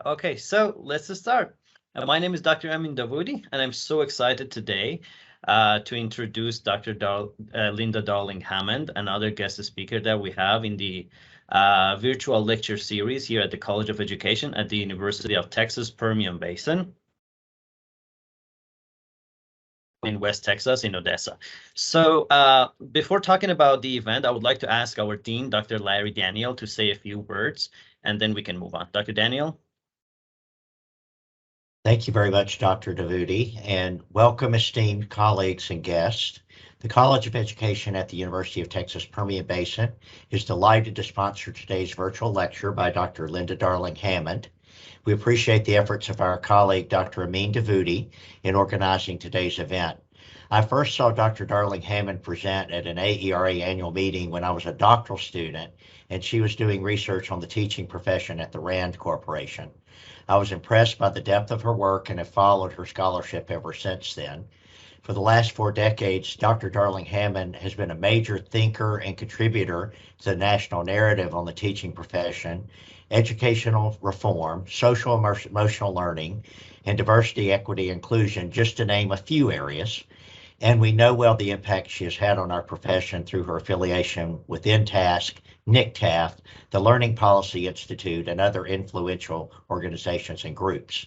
Okay, so let's start. My name is Dr. Amin Davoodi, and I'm so excited today to introduce Dr. Linda Darling Hammond, another guest speaker that we have in the virtual lecture series here at the College of Education at the University of Texas Permian Basin in West Texas, in Odessa. So before talking about the event, I would like to ask our dean, Dr. Larry Daniel, to say a few words, and then we can move on. Dr. Daniel? Thank you very much, Dr. Davoodi, and welcome esteemed colleagues and guests. The College of Education at the University of Texas Permian Basin is delighted to sponsor today's virtual lecture by Dr. Linda Darling Hammond. We appreciate the efforts of our colleague, Dr. Amin Davoodi, in organizing today's event. I first saw Dr. Darling Hammond present at an AERA annual meeting when I was a doctoral student, and she was doing research on the teaching profession at the RAND Corporation. I was impressed by the depth of her work and have followed her scholarship ever since then. For the last 4 decades, Dr. Darling Hammond has been a major thinker and contributor to the national narrative on the teaching profession, educational reform, social emotional learning, and diversity, equity, inclusion, just to name a few areas. And we know well the impact she has had on our profession through her affiliation with NTASC, NCTAF, the Learning Policy Institute, and other influential organizations and groups.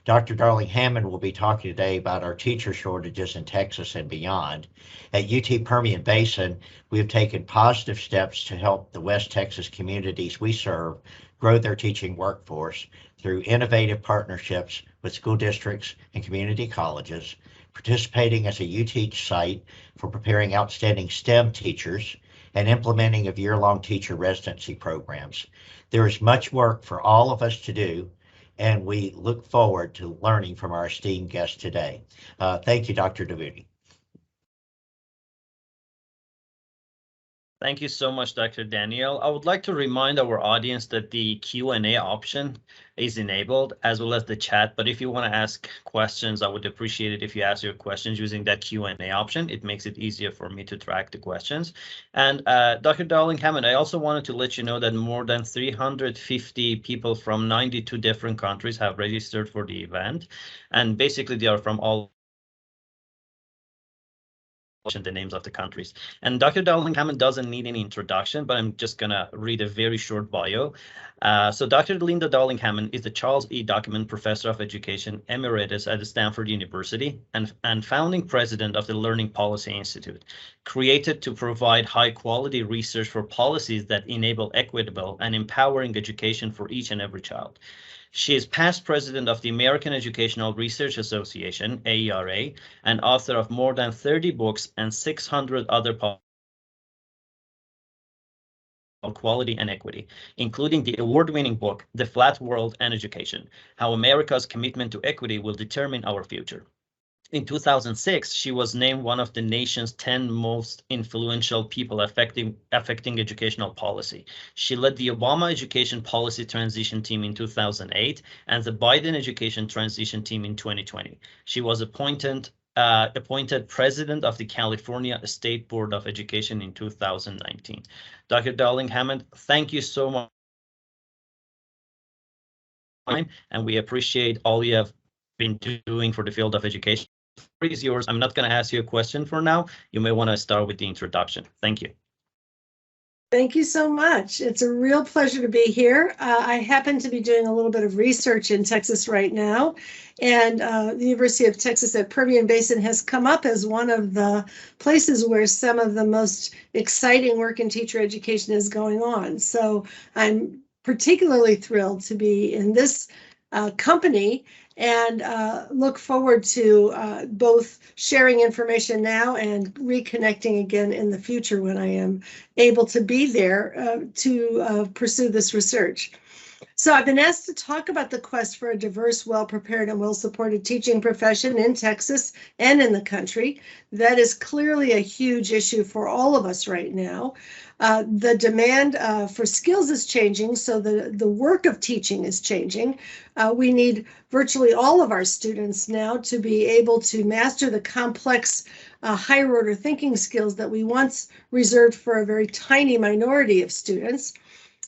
Dr. Darling Hammond will be talking today about our teacher shortages in Texas and beyond. At UT Permian Basin, we have taken positive steps to help the West Texas communities we serve grow their teaching workforce through innovative partnerships with school districts and community colleges, participating as a UTeach site for preparing outstanding STEM teachers, and implementing of year-long teacher residency programs. There is much work for all of us to do, and we look forward to learning from our esteemed guest today. Thank you, Dr. Davoodi. Thank you so much, Dr. Daniel. I would like to remind our audience that the Q&A option is enabled, as well as the chat. But if you want to ask questions, I would appreciate it if you ask your questions using that Q&A option. It makes it easier for me to track the questions. And Dr. Darling Hammond, I also wanted to let you know that more than 350 people from 92 different countries have registered for the event. And basically, they are from all the names of the countries. And Dr. Darling Hammond doesn't need any introduction, but I'm just going to read a very short bio. So Dr. Linda Darling Hammond is the Charles E. Document Professor of Education Emeritus at Stanford University and founding president of the Learning Policy Institute, created to provide high-quality research for policies that enable equitable and empowering education for each and every child. She is past president of the American Educational Research Association, AERA, and author of more than 30 books and 600 other on quality and equity, including the award-winning book, The Flat World and Education, How America's Commitment to Equity Will Determine Our Future. In 2006, she was named one of the nation's 10 most influential people affecting educational policy. She led the Obama Education Policy Transition Team in 2008 and the Biden Education Transition Team in 2020. She was appointed president of the California State Board of Education in 2019. Dr. Darling Hammond, thank you so much. And we appreciate all you have been doing for the field of education. Is yours. I'm not going to ask you a question for now. You may want to start with the introduction. Thank you. Thank you so much. It's a real pleasure to be here. I happen to be doing a little bit of research in Texas right now, and the University of Texas at Permian Basin has come up as one of the places where some of the most exciting work in teacher education is going on. So I'm particularly thrilled to be in this company and look forward to both sharing information now and reconnecting again in the future when I am able to be there to pursue this research. So I've been asked to talk about the quest for a diverse, well-prepared, and well-supported teaching profession in Texas and in the country. That is clearly a huge issue for all of us right now. The demand for skills is changing, so the work of teaching is changing. We need virtually all of our students now to be able to master the complex higher order thinking skills that we once reserved for a very tiny minority of students.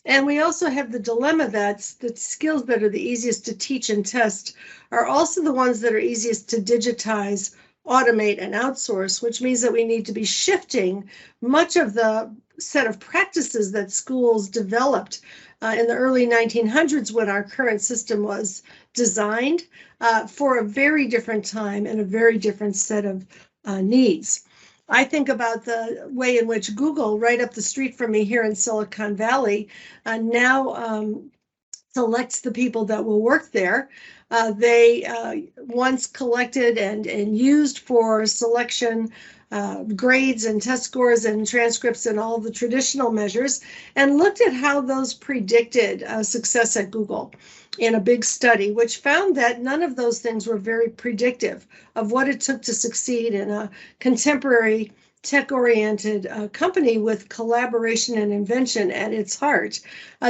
And we also have the dilemma that the skills that are the easiest to teach and test are also the ones that are easiest to digitize, automate, and outsource, which means that we need to be shifting much of the set of practices that schools developed in the early 1900s when our current system was designed for a very different time and a very different set of needs. I think about the way in which Google, right up the street from me here in Silicon Valley, now selects the people that will work there. They once collected and used for selection grades and test scores and transcripts and all the traditional measures, and looked at how those predicted success at Google in a big study, which found that none of those things were very predictive of what it took to succeed in a contemporary tech-oriented company with collaboration and invention at its heart.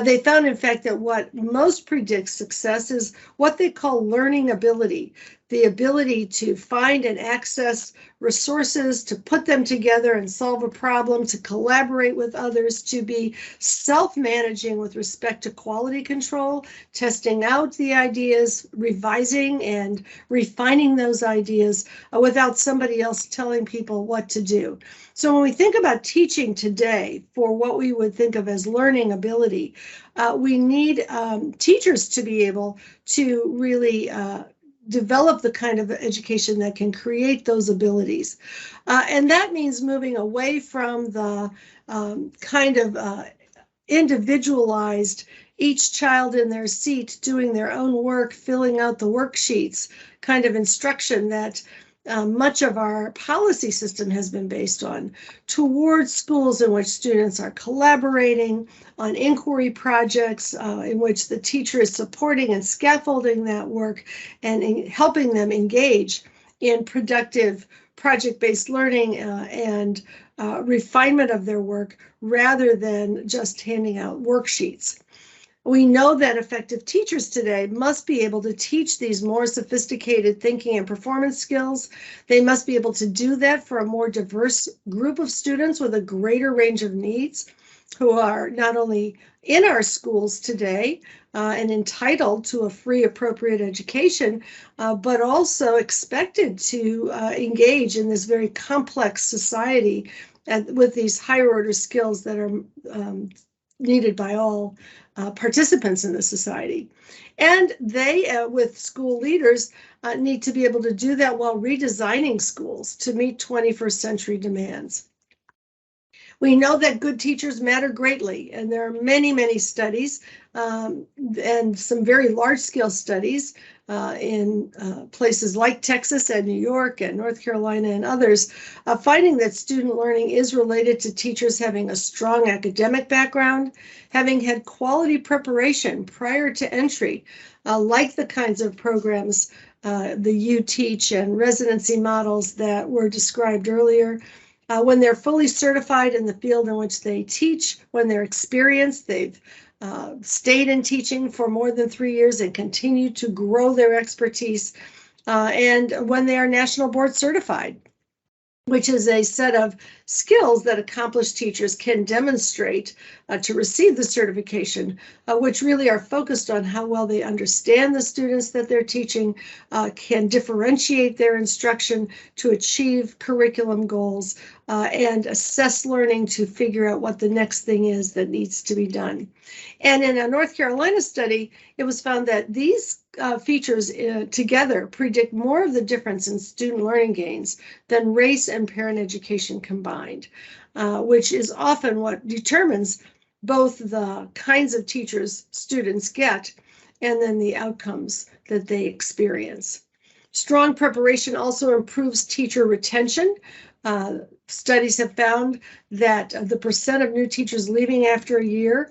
They found, in fact, that what most predicts success is what they call learning ability, the ability to find and access resources, to put them together and solve a problem, to collaborate with others, to be self-managing with respect to quality control, testing out the ideas, revising and refining those ideas without somebody else telling people what to do. So when we think about teaching today for what we would think of as learning ability, we need teachers to be able to really develop the kind of education that can create those abilities. And that means moving away from the kind of individualized, each child in their seat doing their own work, filling out the worksheets kind of instruction that much of our policy system has been based on, towards schools in which students are collaborating on inquiry projects in which the teacher is supporting and scaffolding that work and helping them engage in productive project-based learning and refinement of their work rather than just handing out worksheets. We know that effective teachers today must be able to teach these more sophisticated thinking and performance skills. They must be able to do that for a more diverse group of students with a greater range of needs who are not only in our schools today and entitled to a free, appropriate education, but also expected to engage in this very complex society with these higher order skills that are needed by all participants in the society. And they, with school leaders, need to be able to do that while redesigning schools to meet 21st century demands. We know that good teachers matter greatly, and there are many, many studies and some very large-scale studies in places like Texas and New York and North Carolina and others, finding that student learning is related to teachers having a strong academic background, having had quality preparation prior to entry, like the kinds of programs, the U Teach and residency models that were described earlier. When they're fully certified in the field in which they teach, when they're experienced, they've stayed in teaching for more than 3 years and continue to grow their expertise, and when they are national board certified, which is a set of skills that accomplished teachers can demonstrate to receive the certification, which really are focused on how well they understand the students that they're teaching, can differentiate their instruction to achieve curriculum goals, and assess learning to figure out what the next thing is that needs to be done. And in a North Carolina study, it was found that these features together predict more of the difference in student learning gains than race and parent education combined, which is often what determines both the kinds of teachers students get and then the outcomes that they experience. Strong preparation also improves teacher retention. Studies have found that the percent of new teachers leaving after a year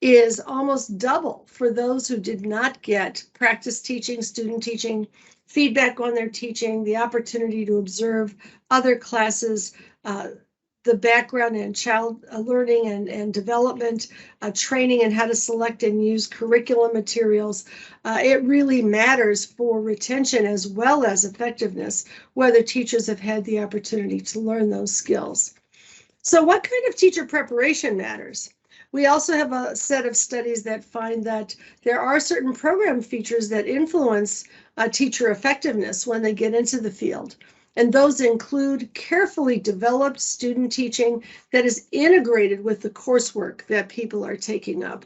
is almost double for those who did not get practice teaching, student teaching, feedback on their teaching, the opportunity to observe other classes, the background in child learning and development, training in how to select and use curriculum materials. It really matters for retention as well as effectiveness, whether teachers have had the opportunity to learn those skills. So what kind of teacher preparation matters? We also have a set of studies that find that there are certain program features that influence teacher effectiveness when they get into the field. And those include carefully developed student teaching that is integrated with the coursework that people are taking up,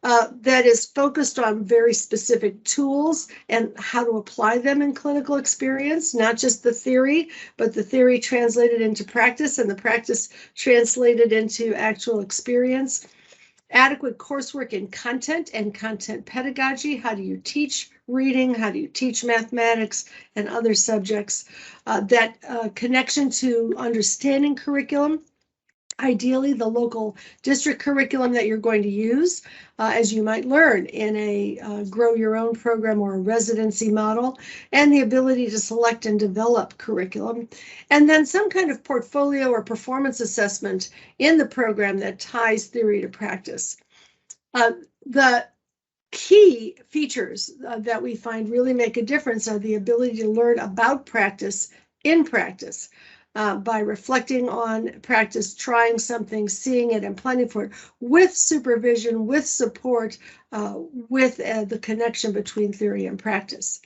that is focused on very specific tools and how to apply them in clinical experience, not just the theory, but the theory translated into practice and the practice translated into actual experience. Adequate coursework in content and content pedagogy. How do you teach reading? How do you teach mathematics and other subjects? That connection to understanding curriculum. Ideally, the local district curriculum that you're going to use, as you might learn in a grow your own program or a residency model, and the ability to select and develop curriculum. And then some kind of portfolio or performance assessment in the program that ties theory to practice. The key features that we find really make a difference are the ability to learn about practice in practice. By reflecting on practice, trying something, seeing it, and planning for it, with supervision, with support, with the connection between theory and practice.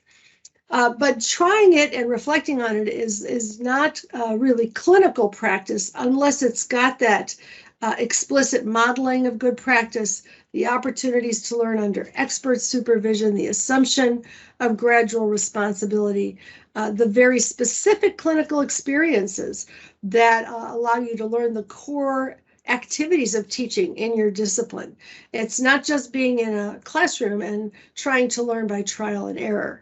But trying it and reflecting on it is not really clinical practice unless it's got that explicit modeling of good practice, the opportunities to learn under expert supervision, the assumption of gradual responsibility, the very specific clinical experiences that allow you to learn the core activities of teaching in your discipline. It's not just being in a classroom and trying to learn by trial and error.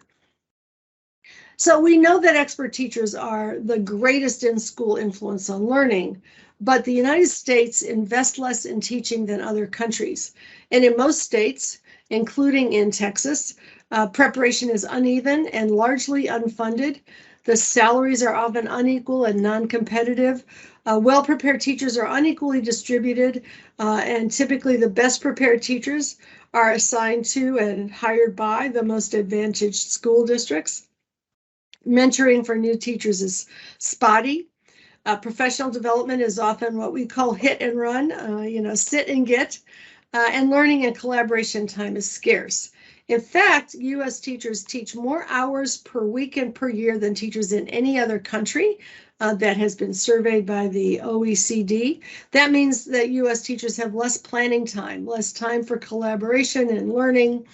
So we know that expert teachers are the greatest in-school influence on learning, but the United States invests less in teaching than other countries. And in most states, including in Texas, preparation is uneven and largely unfunded. The salaries are often unequal and non-competitive. Well-prepared teachers are unequally distributed, and typically the best prepared teachers are assigned to and hired by the most advantaged school districts. Mentoring for new teachers is spotty. Professional development is often what we call hit and run, sit and get, and learning and collaboration time is scarce. In fact, U.S. teachers teach more hours per week and per year than teachers in any other country that has been surveyed by the OECD. That means that U.S. teachers have less planning time, less time for collaboration and learning,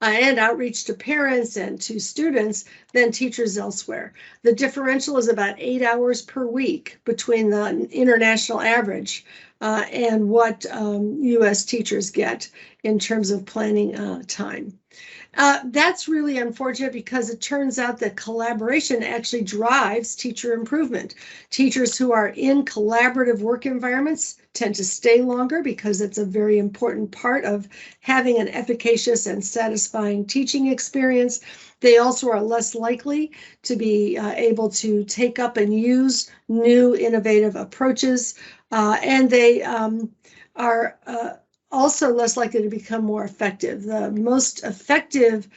and outreach to parents and to students than teachers elsewhere. The differential is about 8 hours per week between the international average and what U.S. teachers get in terms of planning time. That's really unfortunate because it turns out that collaboration actually drives teacher improvement. Teachers who are in collaborative work environments tend to stay longer because it's a very important part of having an efficacious and satisfying teaching experience. They also are less likely to be able to take up and use new innovative approaches, and they are also less likely to become more effective. The most effective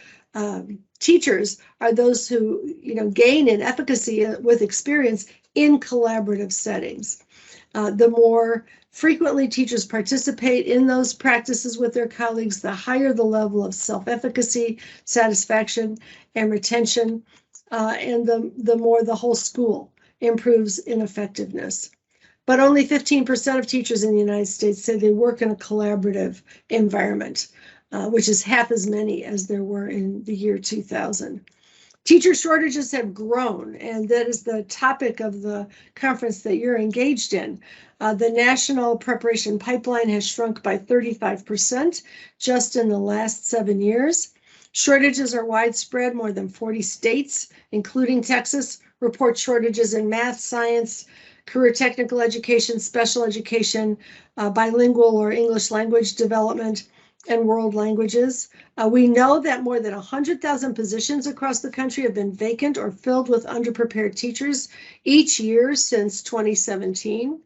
teachers are those who gain in efficacy with experience in collaborative settings. The more frequently teachers participate in those practices with their colleagues, the higher the level of self-efficacy, satisfaction, and retention, and the more the whole school improves in effectiveness. But only 15% of teachers in the United States say they work in a collaborative environment, which is half as many as there were in the year 2000. Teacher shortages have grown, and that is the topic of the conference that you're engaged in. The national preparation pipeline has shrunk by 35% just in the last 7 years. Shortages are widespread. More than 40 states, including Texas, report shortages in math, science, career technical education, special education, bilingual or English language development, and world languages. We know that more than 100,000 positions across the country have been vacant or filled with underprepared teachers each year since 2017.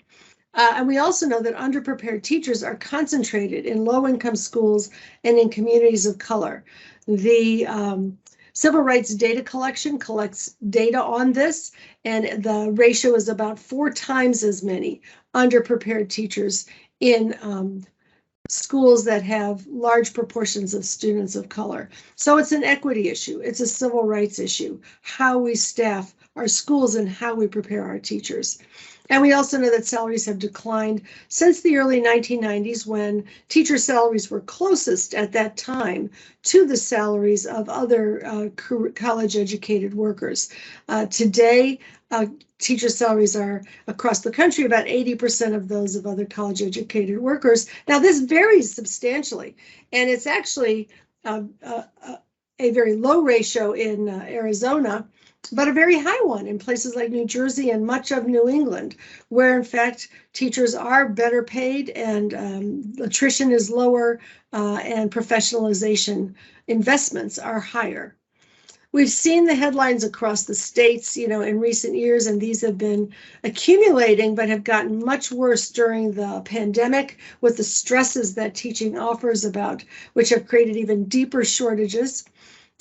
And we also know that underprepared teachers are concentrated in low-income schools and in communities of color. The Civil Rights Data Collection collects data on this, and the ratio is about 4 times as many underprepared teachers in schools that have large proportions of students of color. So it's an equity issue. It's a civil rights issue, how we staff our schools and how we prepare our teachers. And we also know that salaries have declined since the early 1990s, when teacher salaries were closest at that time to the salaries of other college-educated workers. Today, teacher salaries are across the country about 80% of those of other college-educated workers. Now, this varies substantially, and it's actually a very low ratio in Arizona, but a very high one in places like New Jersey and much of New England, where in fact teachers are better paid and attrition is lower and professionalization investments are higher. We've seen the headlines across the states, in recent years, and these have been accumulating but have gotten much worse during the pandemic with the stresses that teaching offers about, which have created even deeper shortages.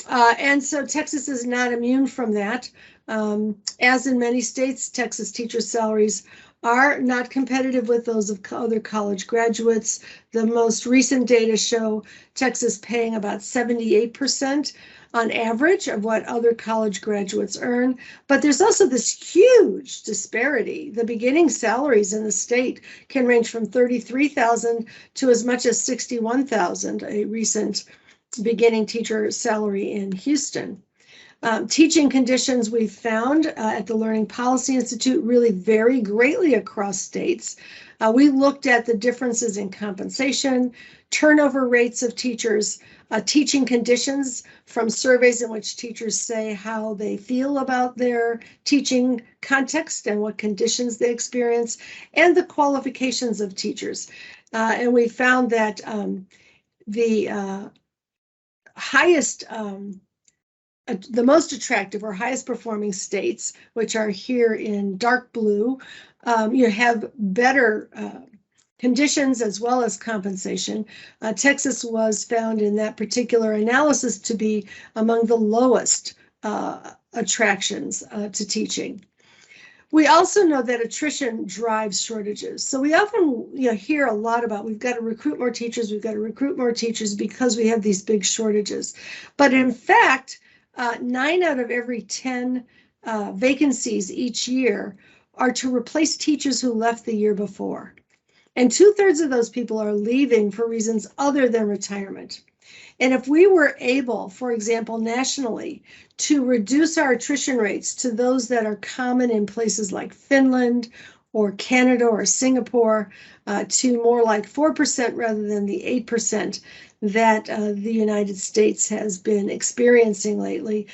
And so Texas is not immune from that. As in many states, Texas teacher salaries are not competitive with those of other college graduates. The most recent data show Texas paying about 78% on average of what other college graduates earn. But there's also this huge disparity. The beginning salaries in the state can range from $33,000 to as much as $61,000, a recent beginning teacher salary in Houston. Teaching conditions we've found at the Learning Policy Institute really vary greatly across states. We looked at the differences in compensation, turnover rates of teachers, teaching conditions from surveys in which teachers say how they feel about their teaching context and what conditions they experience, and the qualifications of teachers. And we found that the highest, the most attractive or highest performing states, which are here in dark blue, have better conditions as well as compensation. Texas was found in that particular analysis to be among the lowest attractions to teaching. We also know that attrition drives shortages. So we often hear a lot about we've got to recruit more teachers, because we have these big shortages. But in fact, 9 out of every 10 vacancies each year are to replace teachers who left the year before. And 2/3 of those people are leaving for reasons other than retirement. And if we were able, for example, nationally, to reduce our attrition rates to those that are common in places like Finland or Canada or Singapore, to more like 4% rather than the 8% that the United States has been experiencing lately,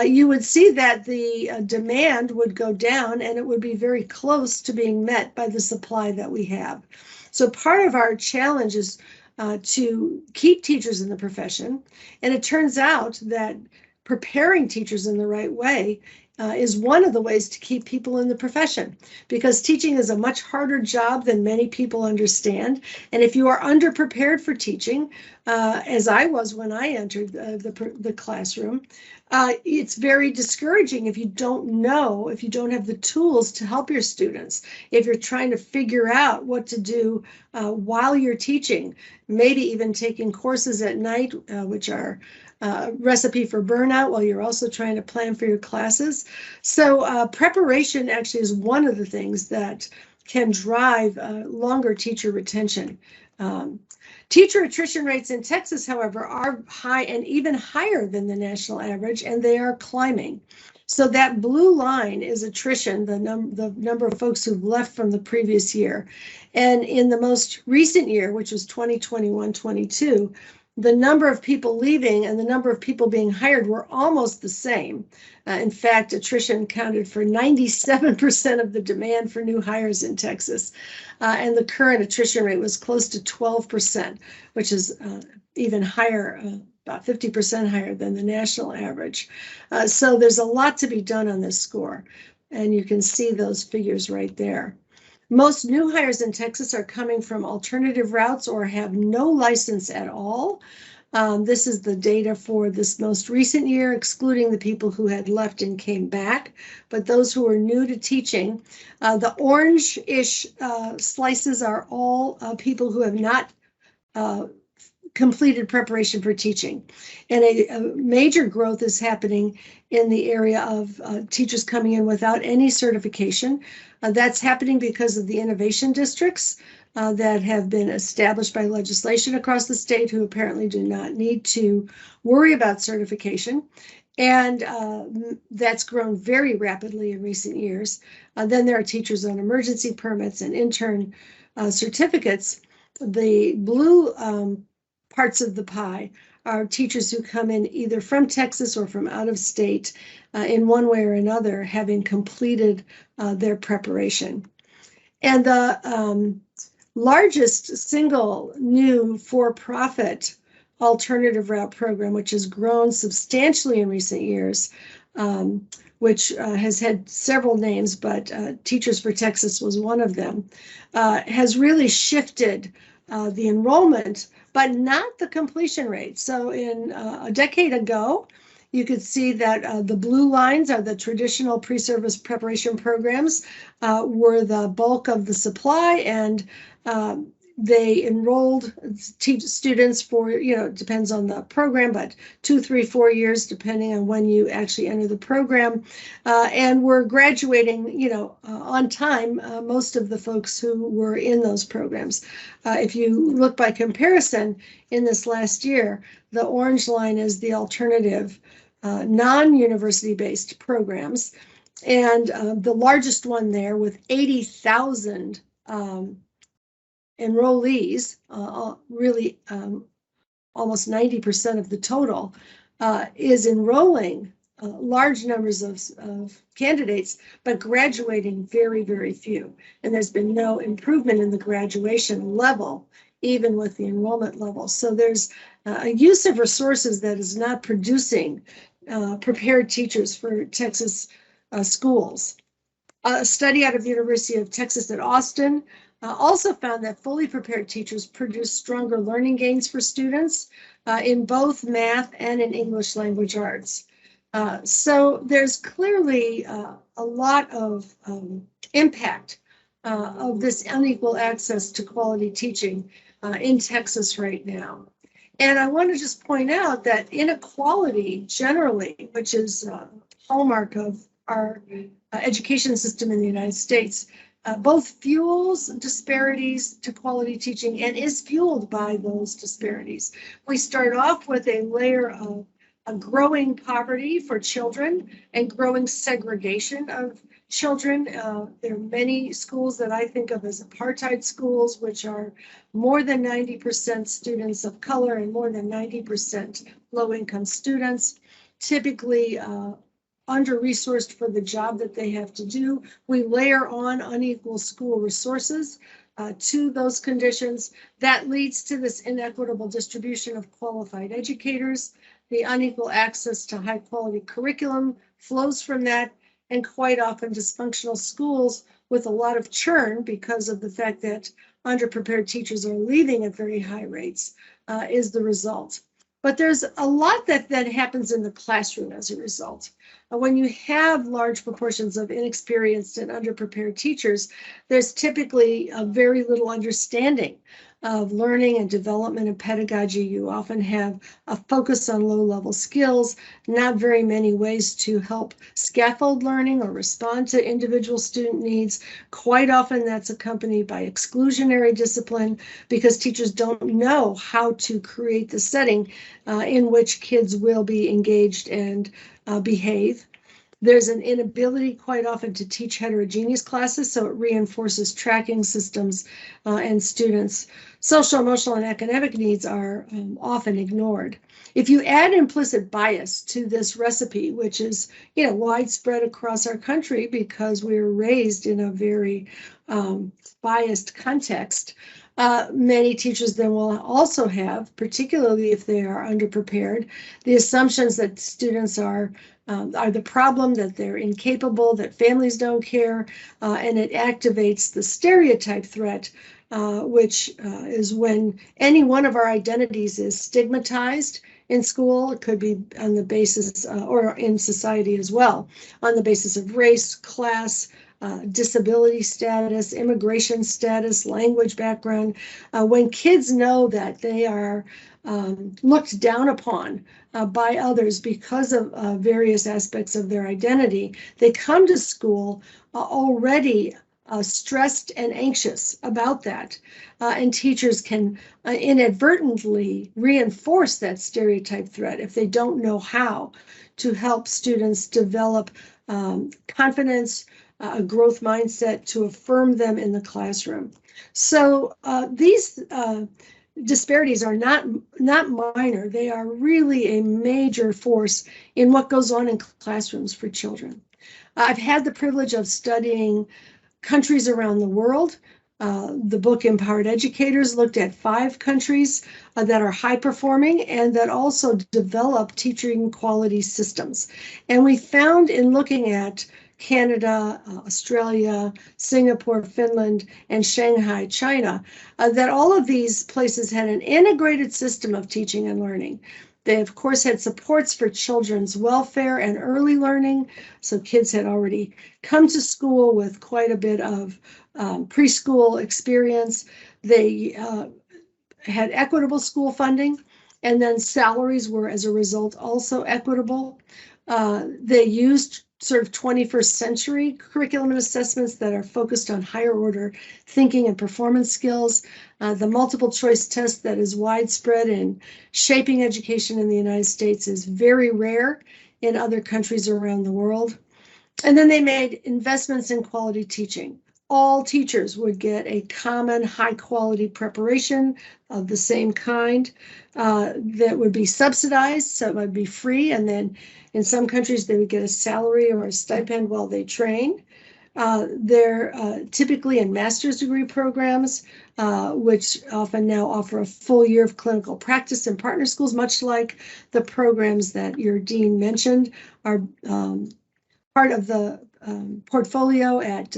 you would see that the demand would go down and it would be very close to being met by the supply that we have. So part of our challenge is to keep teachers in the profession. And it turns out that preparing teachers in the right way is one of the ways to keep people in the profession, because teaching is a much harder job than many people understand. And if you are underprepared for teaching, as I was when I entered the classroom, it's very discouraging if you don't have the tools to help your students, if you're trying to figure out what to do while you're teaching, maybe even taking courses at night, which are recipe for burnout while you're also trying to plan for your classes. So preparation actually is one of the things that can drive longer teacher retention. Teacher attrition rates in Texas, however, are high and even higher than the national average, and they are climbing. So that blue line is attrition, the number of folks who've left from the previous year. And in the most recent year, which was 2021-22, the number of people leaving and the number of people being hired were almost the same. In fact, attrition accounted for 97% of the demand for new hires in Texas. And the current attrition rate was close to 12%, which is even higher, about 50% higher than the national average. So there's a lot to be done on this score. And you can see those figures right there. Most new hires in Texas are coming from alternative routes or have no license at all. This is the data for this most recent year, excluding the people who had left and came back. But those who are new to teaching, the orange-ish slices are all people who have not completed preparation for teaching. And a major growth is happening in the area of teachers coming in without any certification. That's happening because of the innovation districts that have been established by legislation across the state, who apparently do not need to worry about certification. And that's grown very rapidly in recent years. Then there are teachers on emergency permits and intern certificates. The blue parts of the pie are teachers who come in either from Texas or from out of state in one way or another, having completed their preparation. And the largest single new for-profit alternative route program, which has grown substantially in recent years, which has had several names, but Teachers for Texas was one of them, has really shifted the enrollment, but not the completion rate. So in a decade ago, you could see that the blue lines are the traditional pre-service preparation programs, were the bulk of the supply, and they enrolled students for, it depends on the program, but 2, 3, 4 years, depending on when you actually enter the program, and were graduating, on time, most of the folks who were in those programs. If you look by comparison, in this last year, the orange line is the alternative non-university-based programs, and the largest one there with 80,000 enrollees, really almost 90% of the total, is enrolling large numbers of candidates, but graduating very, very few. And there's been no improvement in the graduation level, even with the enrollment level. So there's a use of resources that is not producing prepared teachers for Texas schools. A study out of the University of Texas at Austin also found that fully prepared teachers produce stronger learning gains for students in both math and in English language arts. So there's clearly a lot of impact of this unequal access to quality teaching in Texas right now. And I want to just point out that inequality generally, which is a hallmark of our education system in the United States, both fuels disparities to quality teaching and is fueled by those disparities. We start off with a layer of a growing poverty for children and growing segregation of children. There are many schools that I think of as apartheid schools, which are more than 90% students of color and more than 90% low-income students, typically under-resourced for the job that they have to do. We layer on unequal school resources to those conditions. That leads to this inequitable distribution of qualified educators. The unequal access to high-quality curriculum flows from that, and quite often dysfunctional schools with a lot of churn because of the fact that underprepared teachers are leaving at very high rates is the result. But there's a lot that happens in the classroom as a result. When you have large proportions of inexperienced and underprepared teachers, there's typically a very little understanding of learning and development and pedagogy. You often have a focus on low-level skills, not very many ways to help scaffold learning or respond to individual student needs. Quite often that's accompanied by exclusionary discipline because teachers don't know how to create the setting in which kids will be engaged and behave. There's an inability quite often to teach heterogeneous classes, so it reinforces tracking systems and students. Social, emotional, and academic needs are often ignored. If you add implicit bias to this recipe, which is widespread across our country because we were raised in a very biased context, many teachers then will also have, particularly if they are underprepared, the assumptions that students are the problem, that they're incapable, that families don't care, and it activates the stereotype threat, which is when any one of our identities is stigmatized in school. It could be on the basis, or in society as well, on the basis of race, class, disability status, immigration status, language background. When kids know that they are looked down upon by others because of various aspects of their identity, they come to school already stressed and anxious about that. And teachers can inadvertently reinforce that stereotype threat if they don't know how to help students develop confidence, a growth mindset to affirm them in the classroom. So these disparities are not minor. They are really a major force in what goes on in classrooms for children. I've had the privilege of studying countries around the world. The book Empowered Educators looked at 5 countries that are high performing and that also develop teaching quality systems. And we found in looking at Canada, Australia, Singapore, Finland, and Shanghai, China, that all of these places had an integrated system of teaching and learning. They, of course, had supports for children's welfare and early learning. So kids had already come to school with quite a bit of preschool experience. They had equitable school funding, and then salaries were, as a result, also equitable. They used sort of 21st century curriculum and assessments that are focused on higher order thinking and performance skills. The multiple choice test that is widespread in shaping education in the United States is very rare in other countries around the world. And then they made investments in quality teaching. All teachers would get a common high quality preparation of the same kind that would be subsidized, so it would be free. And then in some countries, they would get a salary or a stipend while they train. They're typically in master's degree programs, which often now offer a full year of clinical practice in partner schools, much like the programs that your dean mentioned are part of the portfolio at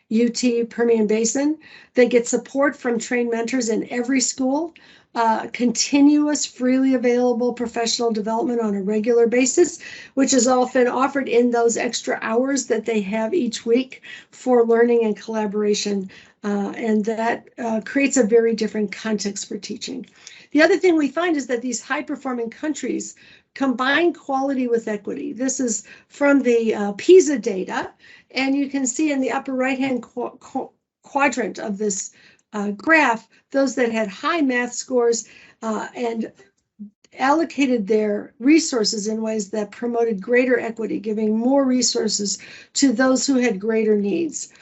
UT Permian Basin. They get support from trained mentors in every school, continuous, freely available professional development on a regular basis, which is often offered in those extra hours that they have each week for learning and collaboration. And that creates a very different context for teaching. The other thing we find is that these high-performing countries combine quality with equity. This is from the PISA data, and you can see in the upper right-hand quadrant of this graph, those that had high math scores and allocated their resources in ways that promoted greater equity, giving more resources to those who had greater needs.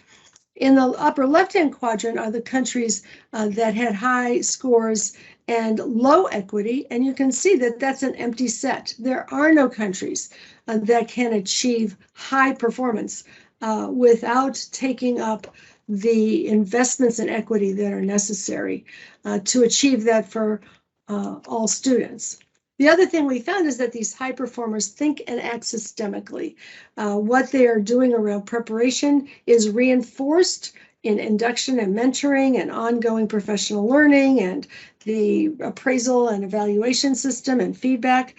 In the upper left-hand quadrant are the countries that had high scores and low equity, and you can see that that's an empty set. There are no countries that can achieve high performance without taking up the investments in equity that are necessary to achieve that for all students. The other thing we found is that these high performers think and act systemically. What they are doing around preparation is reinforced in induction and mentoring and ongoing professional learning and the appraisal and evaluation system and feedback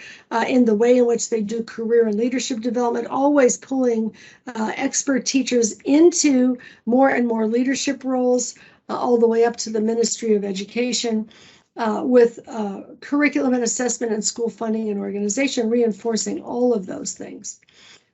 in the way in which they do career and leadership development, always pulling expert teachers into more and more leadership roles, all the way up to the Ministry of Education, with curriculum and assessment and school funding and organization, reinforcing all of those things.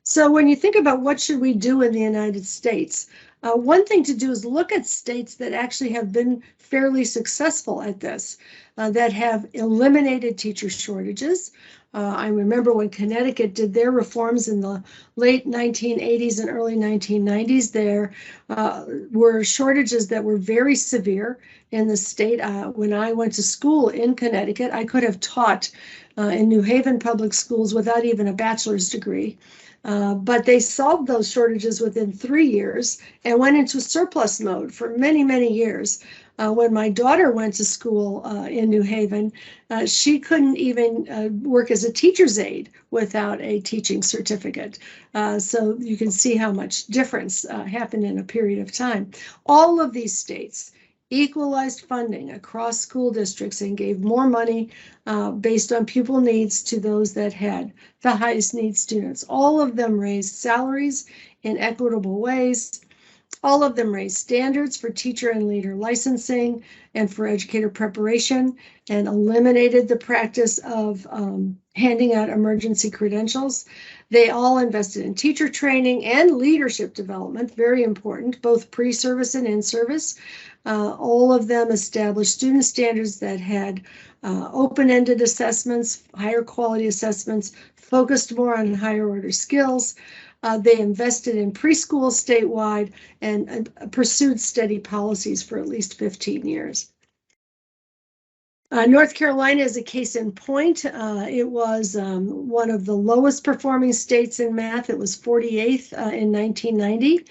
So when you think about what should we do in the United States, one thing to do is look at states that actually have been fairly successful at this, that have eliminated teacher shortages. I remember when Connecticut did their reforms in the late 1980s and early 1990s, there were shortages that were very severe in the state. When I went to school in Connecticut, I could have taught in New Haven public schools without even a bachelor's degree. But they solved those shortages within 3 years and went into surplus mode for many, many years. When my daughter went to school in New Haven, she couldn't even work as a teacher's aide without a teaching certificate. So you can see how much difference happened in a period of time. All of these states equalized funding across school districts and gave more money based on pupil needs to those that had the highest need students. All of them raised salaries in equitable ways. All of them raised standards for teacher and leader licensing and for educator preparation, and eliminated the practice of handing out emergency credentials. They all invested in teacher training and leadership development, very important, both pre-service and in-service. All of them established student standards that had open-ended assessments, higher quality assessments, focused more on higher order skills. They invested in preschool statewide and pursued steady policies for at least 15 years. North Carolina is a case in point. It was one of the lowest performing states in math. It was 48th in 1990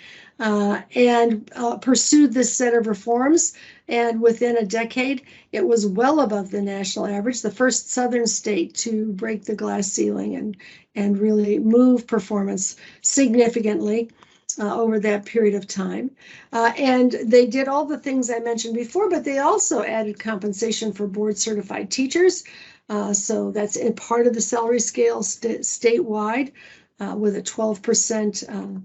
and pursued this set of reforms. And within a decade, it was well above the national average, the first southern state to break the glass ceiling and really move performance significantly over that period of time. And they did all the things I mentioned before, but they also added compensation for board certified teachers. So that's a part of the salary scale statewide with a 12%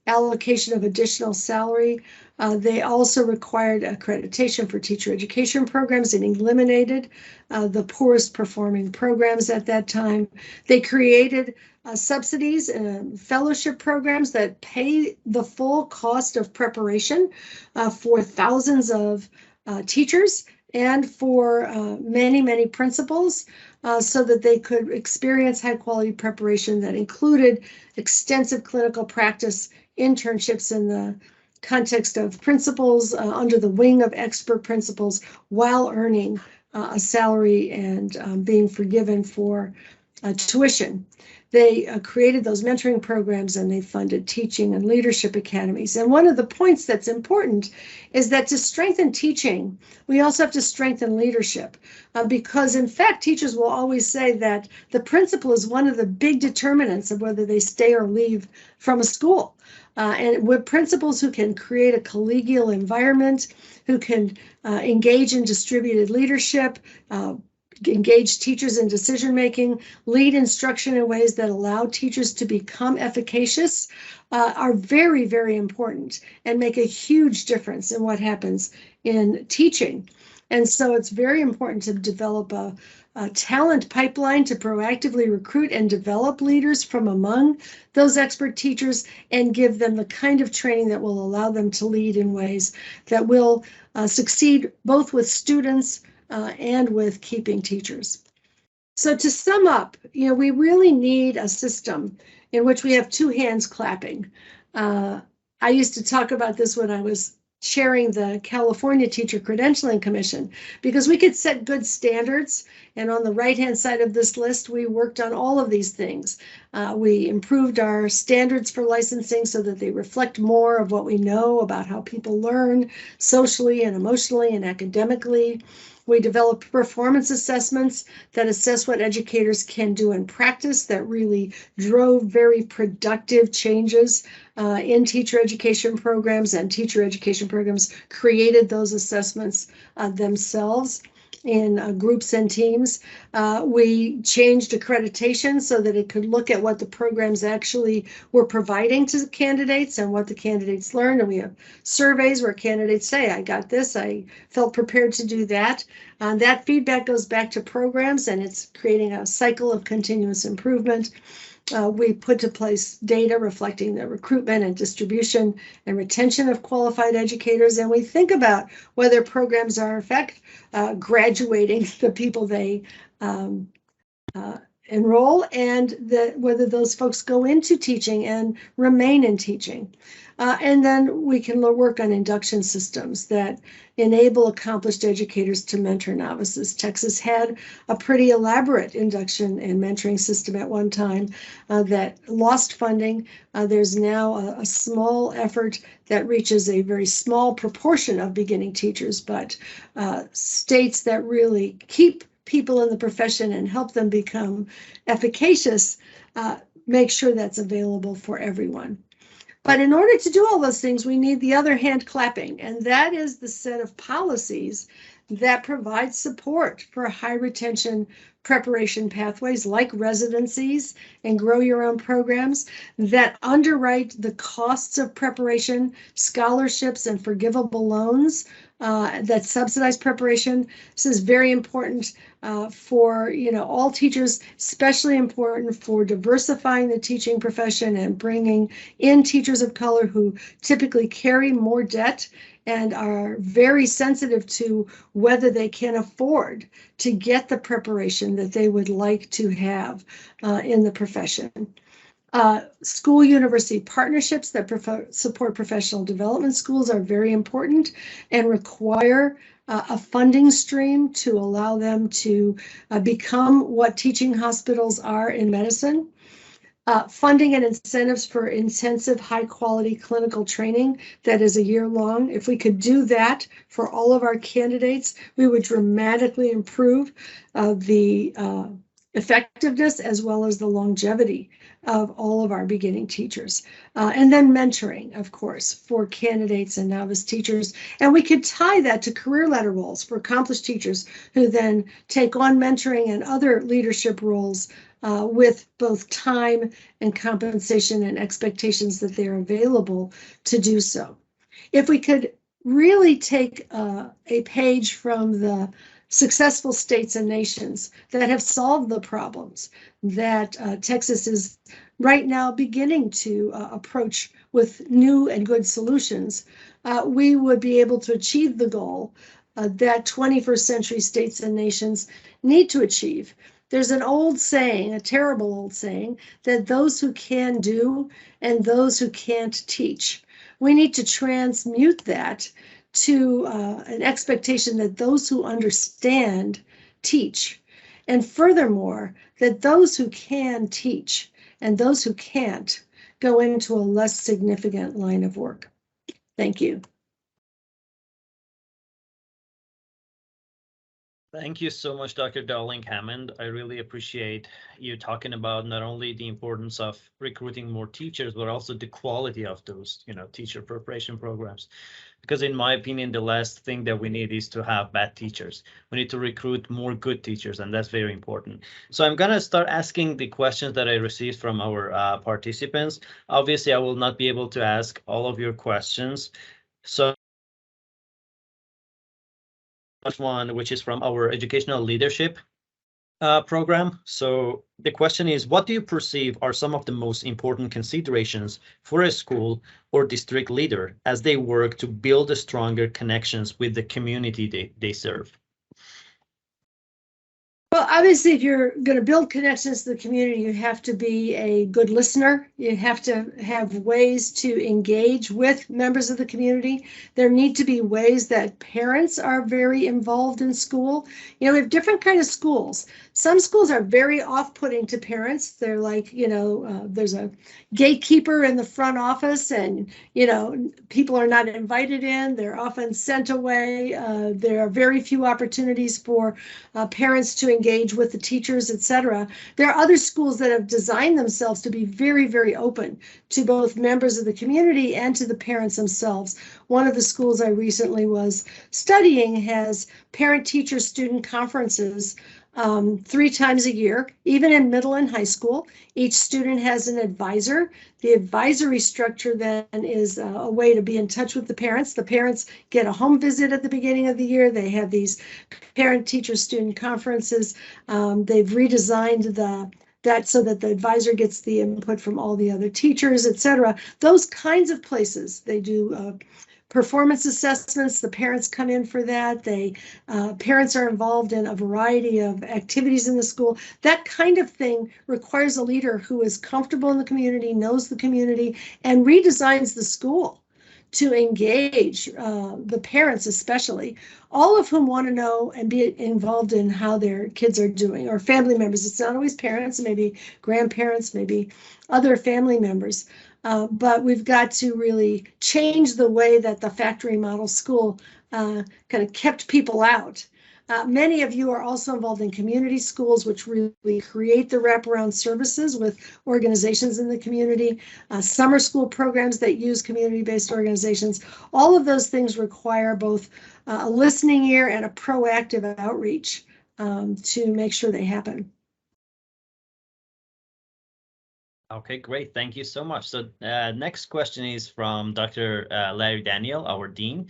allocation of additional salary. They also required accreditation for teacher education programs and eliminated the poorest performing programs at that time. They created subsidies and fellowship programs that pay the full cost of preparation for thousands of teachers and for many, many principals so that they could experience high quality preparation that included extensive clinical practice, internships in the context of principals under the wing of expert principals while earning a salary and being forgiven for tuition. They created those mentoring programs and they funded teaching and leadership academies. And one of the points that's important is that to strengthen teaching, we also have to strengthen leadership because in fact, teachers will always say that the principal is one of the big determinants of whether they stay or leave from a school. And with principals who can create a collegial environment, who can engage in distributed leadership, engage teachers in decision-making, lead instruction in ways that allow teachers to become efficacious are very, very important and make a huge difference in what happens in teaching. And so it's very important to develop a talent pipeline to proactively recruit and develop leaders from among those expert teachers and give them the kind of training that will allow them to lead in ways that will succeed both with students and with keeping teachers. So to sum up, we really need a system in which we have two hands clapping. I used to talk about this when I was chairing the California Teacher Credentialing Commission, because we could set good standards. And on the right-hand side of this list, we worked on all of these things. We improved our standards for licensing so that they reflect more of what we know about how people learn socially and emotionally and academically. We developed performance assessments that assess what educators can do in practice that really drove very productive changes in teacher education programs, and teacher education programs created those assessments themselves in groups and teams. We changed accreditation so that it could look at what the programs actually were providing to the candidates and what the candidates learned. And we have surveys where candidates say, I got this, I felt prepared to do that. That feedback goes back to programs, and it's creating a cycle of continuous improvement. We put to place data reflecting the recruitment and distribution and retention of qualified educators, and we think about whether programs are in fact graduating the people they enroll, and whether those folks go into teaching and remain in teaching. And then we can work on induction systems that enable accomplished educators to mentor novices. Texas had a pretty elaborate induction and mentoring system at one time that lost funding. There's now a small effort that reaches a very small proportion of beginning teachers, but states that really keep people in the profession and help them become efficacious make sure that's available for everyone. But in order to do all those things, we need the other hand clapping, and that is the set of policies that provide support for high retention preparation pathways like residencies and grow your own programs that underwrite the costs of preparation, scholarships, and forgivable loans that subsidize preparation. This is very important for all teachers, especially important for diversifying the teaching profession and bringing in teachers of color who typically carry more debt and are very sensitive to whether they can afford to get the preparation that they would like to have in the profession. School-university partnerships that support professional development schools are very important and require a funding stream to allow them to become what teaching hospitals are in medicine. Funding and incentives for intensive high-quality clinical training that is a year long. If we could do that for all of our candidates, we would dramatically improve the effectiveness as well as the longevity of all of our beginning teachers. And then mentoring, of course, for candidates and novice teachers. And we could tie that to career ladder roles for accomplished teachers who then take on mentoring and other leadership roles with both time and compensation and expectations that they're available to do so. If we could really take a page from the successful states and nations that have solved the problems that Texas is right now beginning to approach with new and good solutions, we would be able to achieve the goal that 21st century states and nations need to achieve. There's an old saying, a terrible old saying, that those who can do and those who can't teach. We need to transmute that to an expectation that those who understand teach. And furthermore, that those who can teach and those who can't go into a less significant line of work. Thank you. Thank you so much, Dr. Darlingg Hammond. I really appreciate you talking about not only the importance of recruiting more teachers, but also the quality of those, teacher preparation programs. Because in my opinion, the last thing that we need is to have bad teachers. We need to recruit more good teachers, and that's very important. So I'm gonna start asking the questions that I received from our participants. Obviously, I will not be able to ask all of your questions. So one, which is from our educational leadership program. So the question is, what do you perceive are some of the most important considerations for a school or district leader as they work to build stronger connections with the community they serve? Well, obviously, if you're going to build connections to the community, you have to be a good listener. You have to have ways to engage with members of the community. There need to be ways that parents are very involved in school. We have different kinds of schools. Some schools are very off-putting to parents. They're like, there's a gatekeeper in the front office and, people are not invited in. They're often sent away. There are very few opportunities for parents to engage with the teachers, etc. There are other schools that have designed themselves to be very, very open to both members of the community and to the parents themselves. One of the schools I recently was studying has parent-teacher student conferences 3 times a year, even in middle and high school. Each student has an advisor. The advisory structure then is a way to be in touch with the parents. The parents get a home visit at the beginning of the year. They have these parent-teacher student conferences. They've redesigned that so that the advisor gets the input from all the other teachers, etc. Those kinds of places. They do performance assessments. The parents come in for that. Parents are involved in a variety of activities in the school. That kind of thing requires a leader who is comfortable in the community, knows the community, and redesigns the school to engage the parents especially, all of whom want to know and be involved in how their kids are doing, or family members. It's not always parents, maybe grandparents, maybe other family members. But we've got to really change the way that the factory model school kind of kept people out Many of you are also involved in community schools, which really create the wraparound services with organizations in the community, summer school programs that use community-based organizations. All of those things require both a listening ear and a proactive outreach to make sure they happen. Okay, great. Thank you so much. So next question is from Dr. Larry Daniel, our Dean.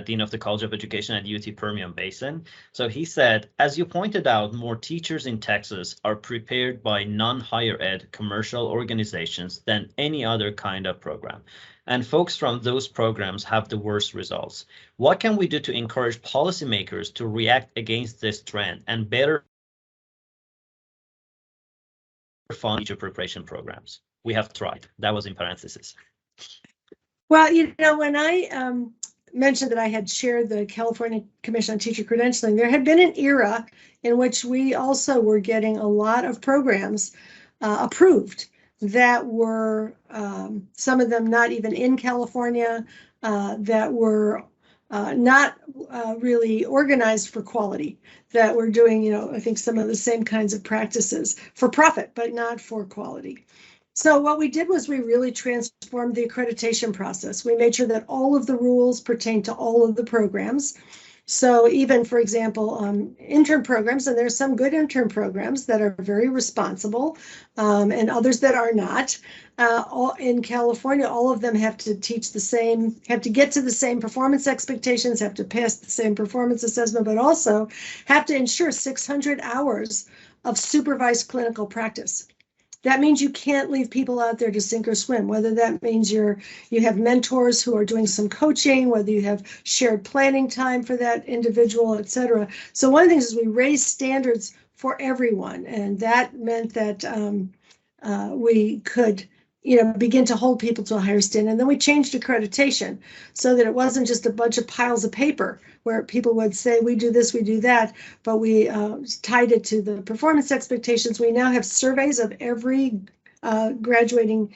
Dean of the College of Education at UT Permian Basin. So he said, as you pointed out, more teachers in Texas are prepared by non-higher ed commercial organizations than any other kind of program. And folks from those programs have the worst results. What can we do to encourage policymakers to react against this trend and better fund teacher preparation programs? We have tried. That was in parentheses. Well, you know, when I mentioned that I had chaired the California Commission on Teacher Credentialing, there had been an era in which we also were getting a lot of programs approved that were, some of them not even in California, that were not really organized for quality, that were doing, you know, I think some of the same kinds of practices for profit, but not for quality. So what we did was we really transformed the accreditation process. We made sure that all of the rules pertain to all of the programs. So even, for example, intern programs, and there's some good intern programs that are very responsible, and others that are not. All in California, all of them have to teach the same, have to get to the same performance expectations, have to pass the same performance assessment, but also have to ensure 600 hours of supervised clinical practice. That means you can't leave people out there to sink or swim, whether that means you have mentors who are doing some coaching, whether you have shared planning time for that individual, et cetera. So one of the things is we raised standards for everyone, and that meant that we could, you know, begin to hold people to a higher standard. And then we changed accreditation so that it wasn't just a bunch of piles of paper where people would say, we do this, we do that, but we tied it to the performance expectations. We now have surveys of every graduating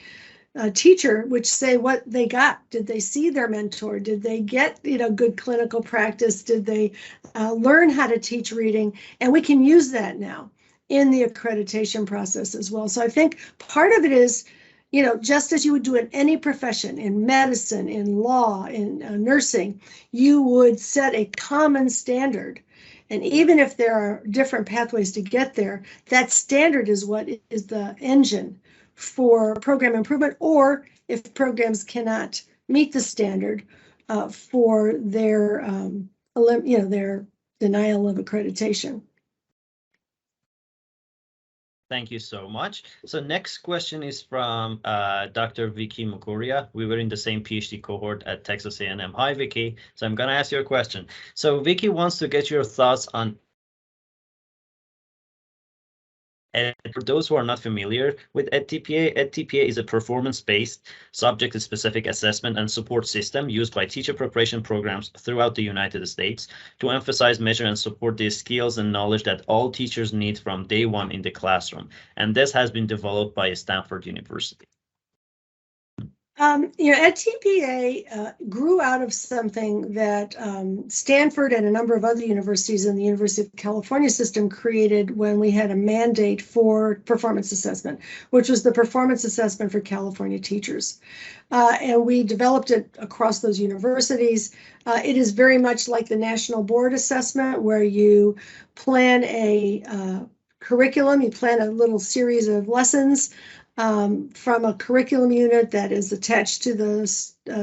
teacher, which say what they got. Did they see their mentor? Did they get, you know, good clinical practice? Did they learn how to teach reading? And we can use that now in the accreditation process as well. So I think part of it is, you know, just as you would do in any profession, in medicine, in law, in nursing, you would set a common standard. And even if there are different pathways to get there, that standard is what is the engine for program improvement, or if programs cannot meet the standard for their, you know, their denial of accreditation. Thank you so much. So next question is from Dr. Vicky Mukuria. We were in the same PhD cohort at Texas A&M. Hi, Vicky. So I'm going to ask you a question. So Vicky wants to get your thoughts on, and for those who are not familiar with EdTPA is a performance-based, subject-specific assessment and support system used by teacher preparation programs throughout the United States to emphasize, measure, and support the skills and knowledge that all teachers need from day one in the classroom. And this has been developed by Stanford University. You know, EdTPA grew out of something that Stanford and a number of other universities in the University of California system created when we had a mandate for performance assessment, which was the performance assessment for California teachers. And we developed it across those universities. It is very much like the National Board Assessment, where you plan a curriculum, you plan a little series of lessons from a curriculum unit that is attached to the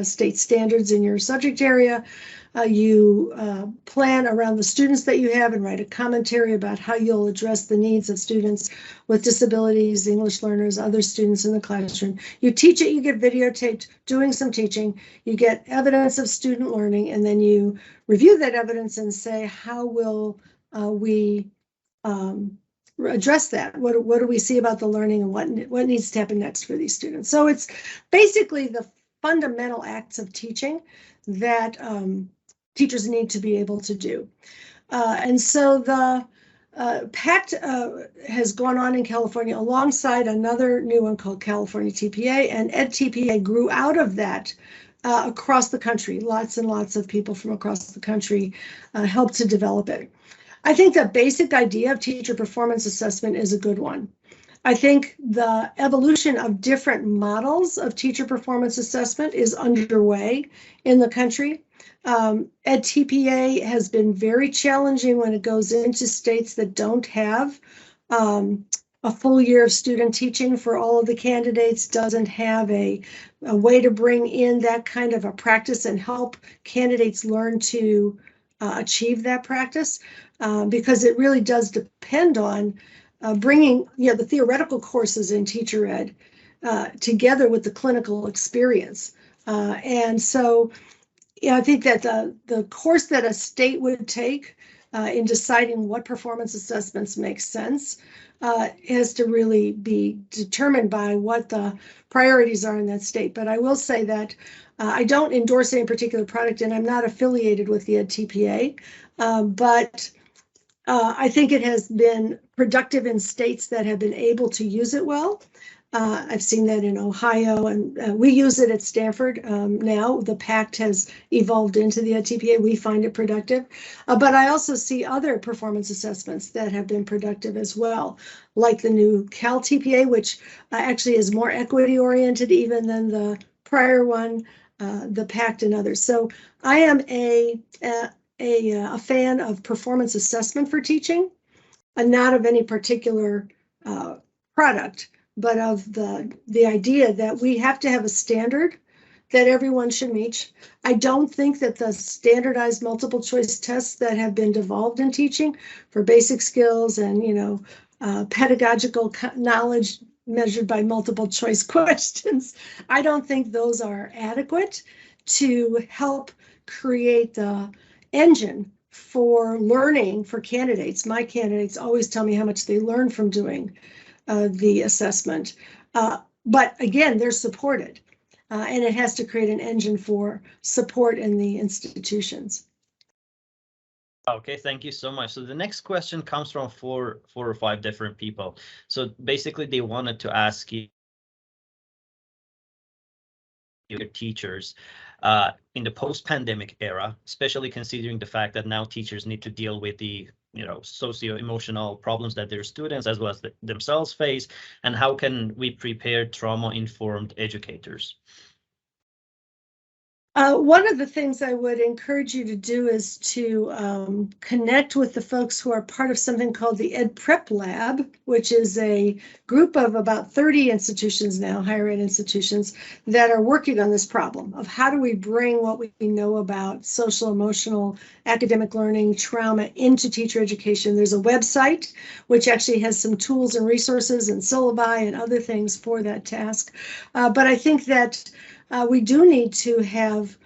state standards in your subject area. You plan around the students that you have and write a commentary about how you'll address the needs of students with disabilities, English learners, other students in the classroom. You teach it, you get videotaped doing some teaching, you get evidence of student learning, and then you review that evidence and say, how will we address that? What do we see about the learning, and what needs to happen next for these students? So it's basically the fundamental acts of teaching that teachers need to be able to do. And so the PACT has gone on in California alongside another new one called California TPA, and EdTPA grew out of that across the country. Lots and lots of people from across the country helped to develop it. I think the basic idea of teacher performance assessment is a good one. I think the evolution of different models of teacher performance assessment is underway in the country. EdTPA has been very challenging when it goes into states that don't have a full year of student teaching for all of the candidates, doesn't have a way to bring in that kind of a practice and help candidates learn to achieve that practice, because it really does depend on bringing the theoretical courses in teacher ed together with the clinical experience. And so I think that the course that a state would take in deciding what performance assessments make sense has to really be determined by what the priorities are in that state. But I will say that I don't endorse any particular product, and I'm not affiliated with the EdTPA, but I think it has been productive in states that have been able to use it well. I've seen that in Ohio, and we use it at Stanford now. The PACT has evolved into the EdTPA. We find it productive. But I also see other performance assessments that have been productive as well, like the new Cal TPA, which actually is more equity oriented even than the prior one, the PACT and others. So I am a fan of performance assessment for teaching, and not of any particular product, but of the idea that we have to have a standard that everyone should meet. I don't think that the standardized multiple choice tests that have been devolved in teaching for basic skills and pedagogical knowledge measured by multiple choice questions, I don't think those are adequate to help create the engine for learning for candidates. My candidates always tell me how much they learn from doing the assessment. But again, they're supported, and it has to create an engine for support in the institutions. Okay, thank you so much. So the next question comes from four or five different people. So basically they wanted to ask you, your teachers, in the post-pandemic era, especially considering the fact that now teachers need to deal with the socio-emotional problems that their students as well as themselves face, and how can we prepare trauma-informed educators? One of the things I would encourage you to do is to connect with the folks who are part of something called the Ed Prep Lab, which is a group of about 30 institutions now, higher ed institutions, that are working on this problem of how do we bring what we know about social, emotional, academic learning, trauma into teacher education. There's a website which actually has some tools and resources and syllabi and other things for that task. But I think that we do need to have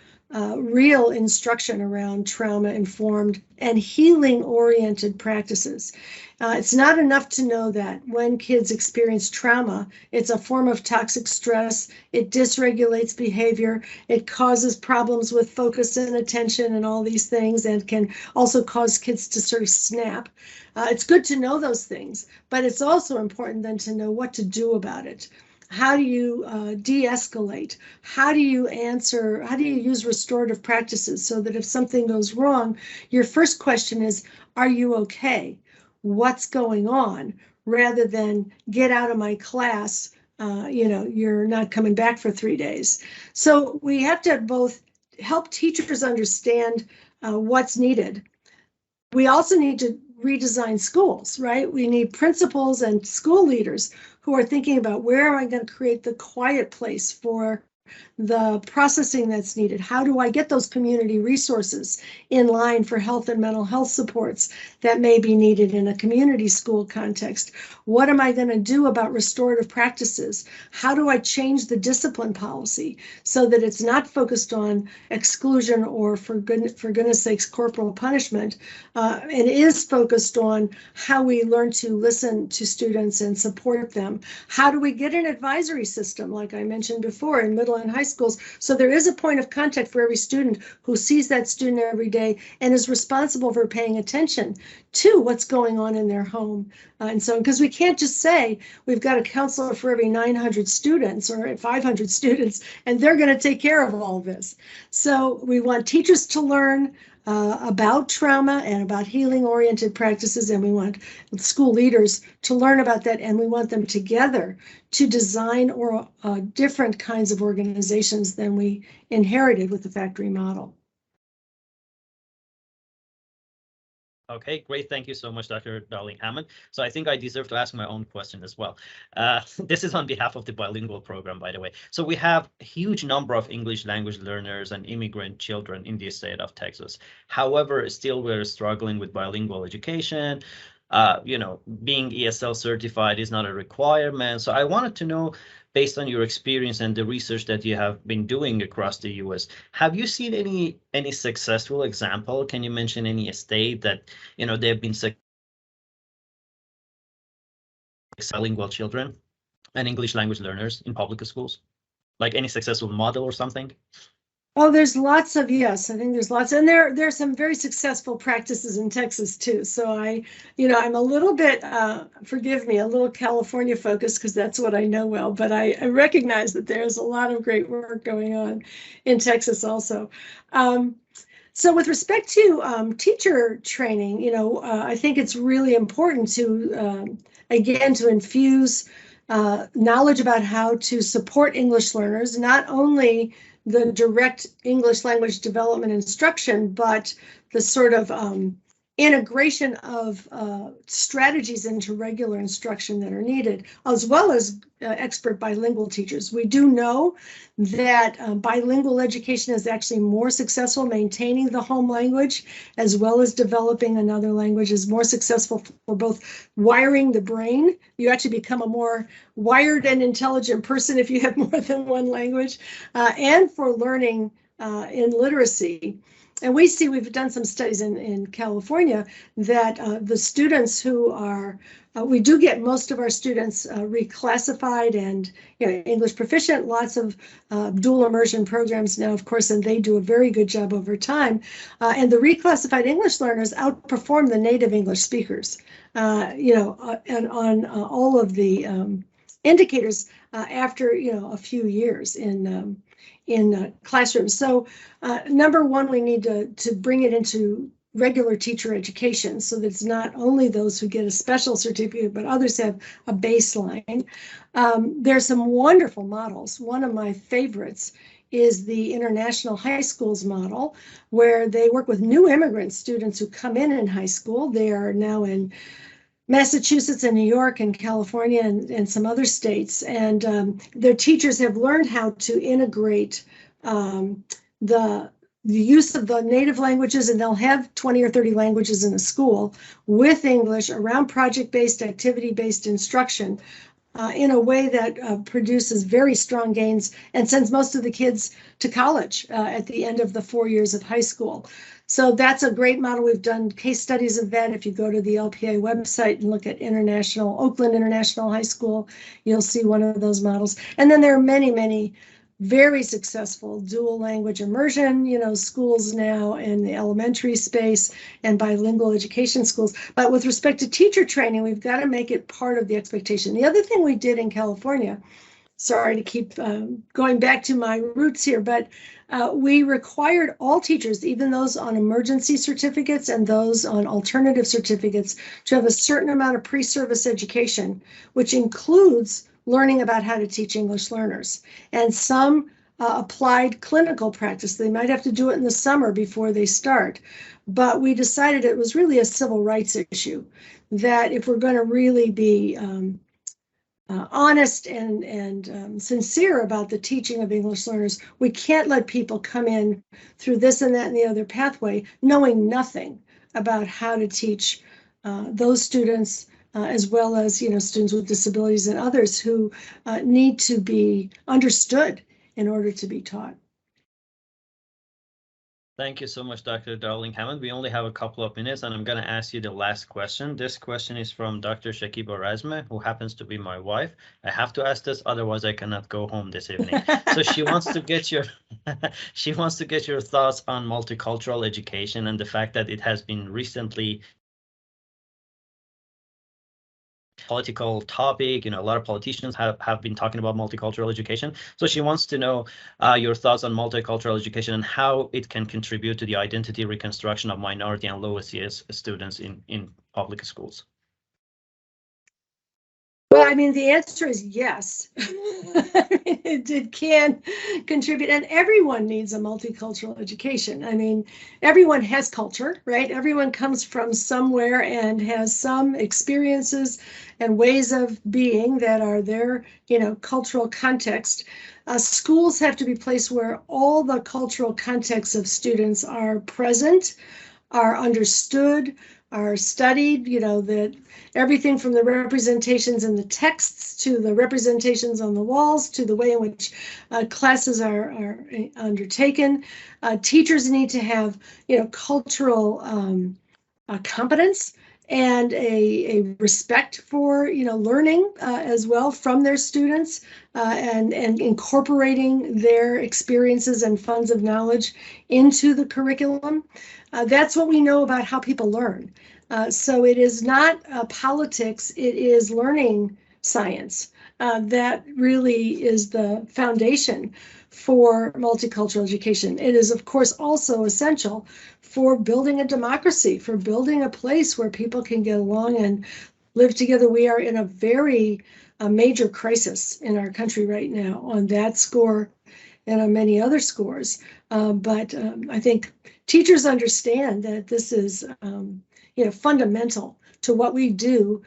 real instruction around trauma-informed and healing-oriented practices. It's not enough to know that when kids experience trauma, it's a form of toxic stress, it dysregulates behavior, it causes problems with focus and attention and all these things, and can also cause kids to sort of snap. It's good to know those things, but it's also important then to know what to do about it. How do you de-escalate? How do you use restorative practices so that if something goes wrong, your first question is, are you okay? What's going on? Rather than get out of my class, you're not coming back for 3 days. So we have to both help teachers understand what's needed. We also need to redesign schools, right? We need principals and school leaders who are thinking about where am I going to create the quiet place for the processing that's needed? How do I get those community resources in line for health and mental health supports that may be needed in a community school context? What am I going to do about restorative practices? How do I change the discipline policy so that it's not focused on exclusion or, for goodness sakes, corporal punishment, and is focused on how we learn to listen to students and support them? How do we get an advisory system, like I mentioned before, in middle and high schools. So there is a point of contact for every student who sees that student every day and is responsible for paying attention to what's going on in their home. And so, because we can't just say we've got a counselor for every 900 students or 500 students, and they're going to take care of all this. So we want teachers to learn about trauma and about healing-oriented practices, and we want school leaders to learn about that, and we want them together to design or different kinds of organizations than we inherited with the factory model. Okay, great. Thank you so much, Dr. Darlene Hammond. So I think I deserve to ask my own question as well. This is on behalf of the bilingual program, by the way. So we have a huge number of English language learners and immigrant children in the state of Texas. However, still we're struggling with bilingual education. Being ESL certified is not a requirement. So I wanted to know, based on your experience and the research that you have been doing across the US, have you seen any successful example? Can you mention any state that, they've been bilingual children and English language learners in public schools? Like any successful model or something? Oh, there's lots of, yes, I think there's lots. And there's some very successful practices in Texas too. So I'm a little bit, forgive me, a little California focused because that's what I know well, but I recognize that there's a lot of great work going on in Texas also. So with respect to teacher training, I think it's really important to, again, to infuse knowledge about how to support English learners, not only the direct English language development instruction, but the sort of integration of strategies into regular instruction that are needed, as well as expert bilingual teachers. We do know that bilingual education is actually more successful maintaining the home language, as well as developing another language is more successful for both wiring the brain. You actually become a more wired and intelligent person if you have more than one language, and for learning in literacy. And we've done some studies in California that the students who are, we do get most of our students reclassified and English proficient, lots of dual immersion programs now, of course, and they do a very good job over time. And the reclassified English learners outperform the native English speakers, and on all of the indicators after, a few years in classrooms. So number one, we need to bring it into regular teacher education so that it's not only those who get a special certificate, but others have a baseline. There's some wonderful models. One of my favorites is the International High Schools model, where they work with new immigrant students who come in high school. They are now in Massachusetts and New York and California and some other states. And their teachers have learned how to integrate the use of the native languages, and they'll have 20 or 30 languages in a school with English around project-based, activity-based instruction in a way that produces very strong gains and sends most of the kids to college at the end of the 4 years of high school. So that's a great model. We've done case studies of that. If you go to the LPA website and look at Oakland International High School, you'll see one of those models. And then there are many, many very successful dual language immersion, schools now in the elementary space and bilingual education schools. But with respect to teacher training, we've got to make it part of the expectation. The other thing we did in California, sorry to keep going back to my roots here, but we required all teachers, even those on emergency certificates and those on alternative certificates, to have a certain amount of pre-service education, which includes learning about how to teach English learners. And some applied clinical practice. They might have to do it in the summer before they start. But we decided it was really a civil rights issue, that if we're going to really be honest and sincere about the teaching of English learners, we can't let people come in through this and that and the other pathway knowing nothing about how to teach those students, as well as students with disabilities and others who need to be understood in order to be taught. Thank you so much, Dr. Darlene Hammond. We only have a couple of minutes, and I'm going to ask you the last question. This question is from Dr. Shakiba Razme, who happens to be my wife. I have to ask this, otherwise I cannot go home this evening. So she wants to get your she wants to get your thoughts on multicultural education and the fact that it has been recently political topic. You know, a lot of politicians have been talking about multicultural education. So she wants to know your thoughts on multicultural education and how it can contribute to the identity reconstruction of minority and low SES students in public schools. Well, I mean, the answer is yes. It can contribute, and everyone needs a multicultural education. I mean, everyone has culture, right? Everyone comes from somewhere and has some experiences and ways of being that are their, cultural context. Schools have to be places where all the cultural contexts of students are present, are understood, are studied, that everything from the representations in the texts to the representations on the walls to the way in which classes are undertaken. Teachers need to have, cultural competence and a respect for, learning as well from their students and incorporating their experiences and funds of knowledge into the curriculum. That's what we know about how people learn. So it is not politics, it is learning science. That really is the foundation for multicultural education. It is, of course, also essential for building a democracy, for building a place where people can get along and live together. We are in a very major crisis in our country right now on that score and on many other scores. But I think teachers understand that this is fundamental to what we do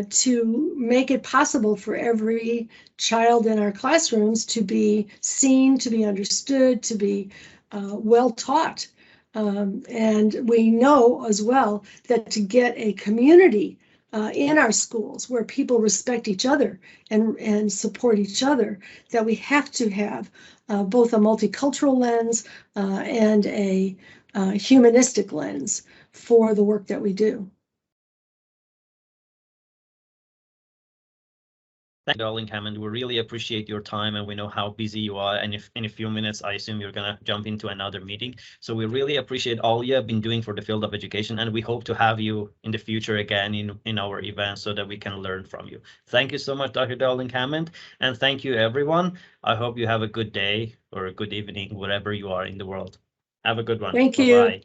to make it possible for every child in our classrooms to be seen, to be understood, to be well taught. And we know as well that to get a community in our schools where people respect each other and support each other, that we have to have both a multicultural lens and a humanistic lens for the work that we do. Thank you, Darlene Hammond. We really appreciate your time, and we know how busy you are. And if in a few minutes, I assume you're going to jump into another meeting. So we really appreciate all you have been doing for the field of education, and we hope to have you in the future again in our events so that we can learn from you. Thank you so much, Dr. Darlene Hammond, and thank you, everyone. I hope you have a good day or a good evening, wherever you are in the world. Have a good one. Thank you. Bye-bye.